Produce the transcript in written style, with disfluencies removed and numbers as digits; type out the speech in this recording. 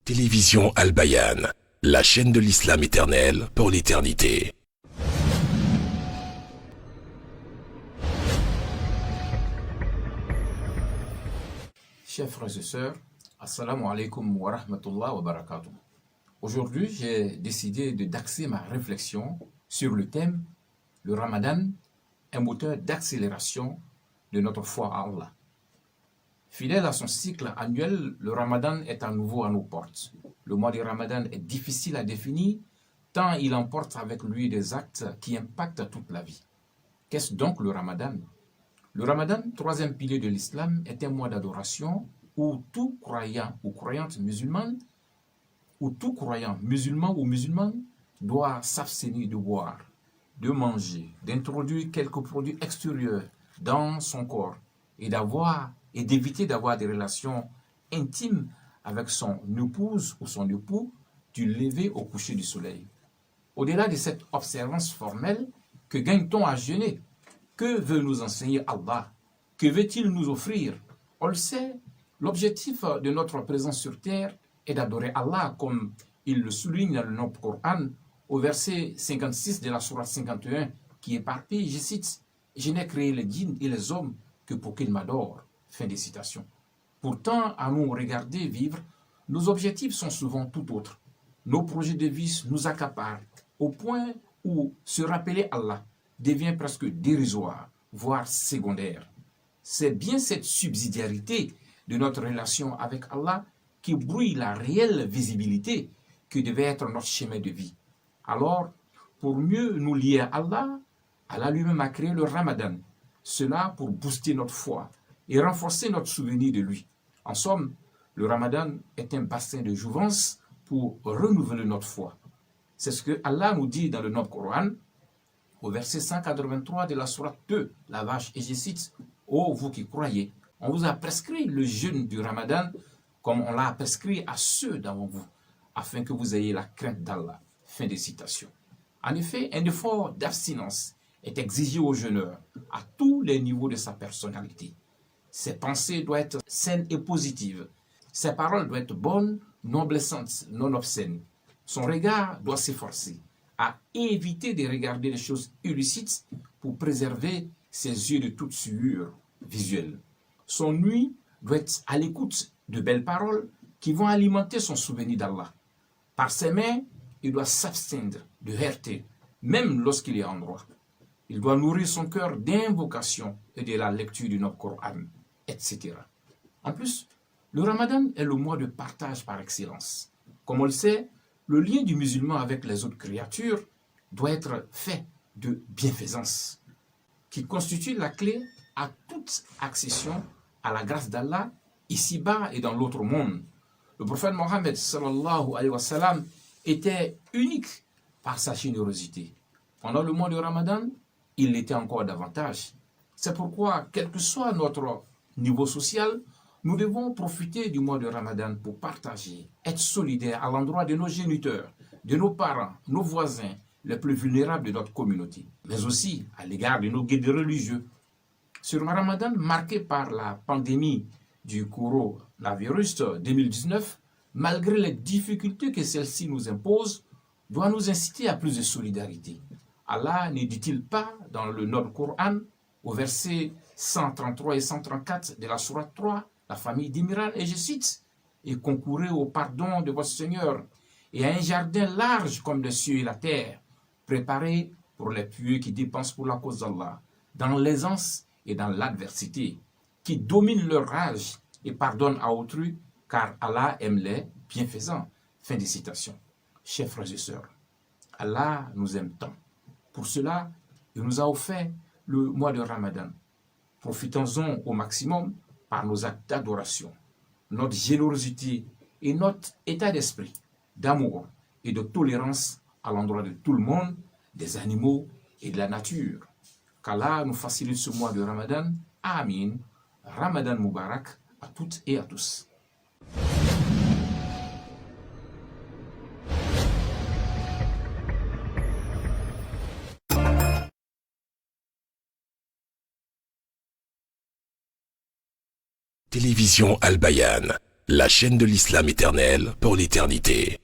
Télévision Al-Bayan, la chaîne de l'islam éternel pour l'éternité. Chers frères et sœurs, Assalamu alaikum wa rahmatullah wa barakatuh. Aujourd'hui, j'ai décidé d'axer ma réflexion sur le thème « Le Ramadan, un moteur d'accélération de notre foi à Allah ». Fidèle à son cycle annuel, le Ramadan est à nouveau à nos portes. Le mois du Ramadan est difficile à définir, tant il emporte avec lui des actes qui impactent toute la vie. Qu'est-ce donc le Ramadan ? Le Ramadan, troisième pilier de l'islam, est un mois d'adoration où tout croyant ou croyante musulmane, musulman ou musulmane, doit s'abstenir de boire, de manger, d'introduire quelques produits extérieurs dans son corps et d'éviter d'avoir des relations intimes avec son épouse ou son époux du lever au coucher du soleil. Au-delà de cette observance formelle, que gagne-t-on à jeûner ? Que veut nous enseigner Allah ? Que veut-il nous offrir ? On le sait, l'objectif de notre présence sur terre est d'adorer Allah, comme il le souligne dans le Noble Coran, au verset 56 de la sourate 51, qui éparpille, je cite, « Je n'ai créé les djinns et les hommes que pour qu'ils m'adorent ». Fin de citation. Pourtant, à nous regarder vivre, nos objectifs sont souvent tout autres. Nos projets de vie nous accaparent, au point où se rappeler Allah devient presque dérisoire, voire secondaire. C'est bien cette subsidiarité de notre relation avec Allah qui brouille la réelle visibilité que devait être notre chemin de vie. Alors, pour mieux nous lier à Allah lui-même a créé le Ramadan. Cela pour booster notre foi et renforcer notre souvenir de lui. En somme, le Ramadan est un bassin de jouvence pour renouveler notre foi. C'est ce que Allah nous dit dans le Noble Coran, au verset 183 de la sourate 2, la vache, et je cite, « Ô vous qui croyez, on vous a prescrit le jeûne du Ramadan comme on l'a prescrit à ceux d'avant vous, afin que vous ayez la crainte d'Allah. » Fin de citation. En effet, un effort d'abstinence est exigé au jeûneur à tous les niveaux de sa personnalité. Ses pensées doivent être saines et positives. Ses paroles doivent être bonnes, non blessantes, non obscènes. Son regard doit s'efforcer à éviter de regarder les choses illicites pour préserver ses yeux de toute souillure visuelle. Son ouïe doit être à l'écoute de belles paroles qui vont alimenter son souvenir d'Allah. Par ses mains, il doit s'abstenir de heurter, même lorsqu'il est en droit. Il doit nourrir son cœur d'invocation et de la lecture du Noble Coran, etc. En plus, le Ramadan est le mois de partage par excellence. Comme on le sait, le lien du musulman avec les autres créatures doit être fait de bienfaisance, qui constitue la clé à toute accession à la grâce d'Allah, ici-bas et dans l'autre monde. Le prophète Mohammed sallallahu alayhi wa sallam était unique par sa générosité. Pendant le mois de Ramadan, il l'était encore davantage. C'est pourquoi, quel que soit notre niveau social, nous devons profiter du mois de Ramadan pour partager, être solidaires à l'endroit de nos géniteurs, de nos parents, nos voisins, les plus vulnérables de notre communauté, mais aussi à l'égard de nos guides religieux. Sur un Ramadan marqué par la pandémie du coronavirus 2019, malgré les difficultés que celle-ci nous impose, doit nous inciter à plus de solidarité. Allah ne dit-il pas dans le Noble Coran, au verset 133 et 134 de la sourate 3, la famille d'Imran, et je cite, « Et concourez au pardon de votre Seigneur, et à un jardin large comme les cieux et la terre, préparé pour les pieux qui dépensent pour la cause d'Allah, dans l'aisance et dans l'adversité, qui dominent leur rage et pardonnent à autrui, car Allah aime les bienfaisants. » Fin de citation. Chers frères et sœurs, Allah nous aime tant. Pour cela, il nous a offert le mois de Ramadan. Profitons-en au maximum par nos actes d'adoration, notre générosité et notre état d'esprit, d'amour et de tolérance à l'endroit de tout le monde, des animaux et de la nature. Qu'Allah nous facilite ce mois de Ramadan. Amin. Ramadan Mubarak à toutes et à tous. Télévision Al-Bayan, la chaîne de l'islam éternel pour l'éternité.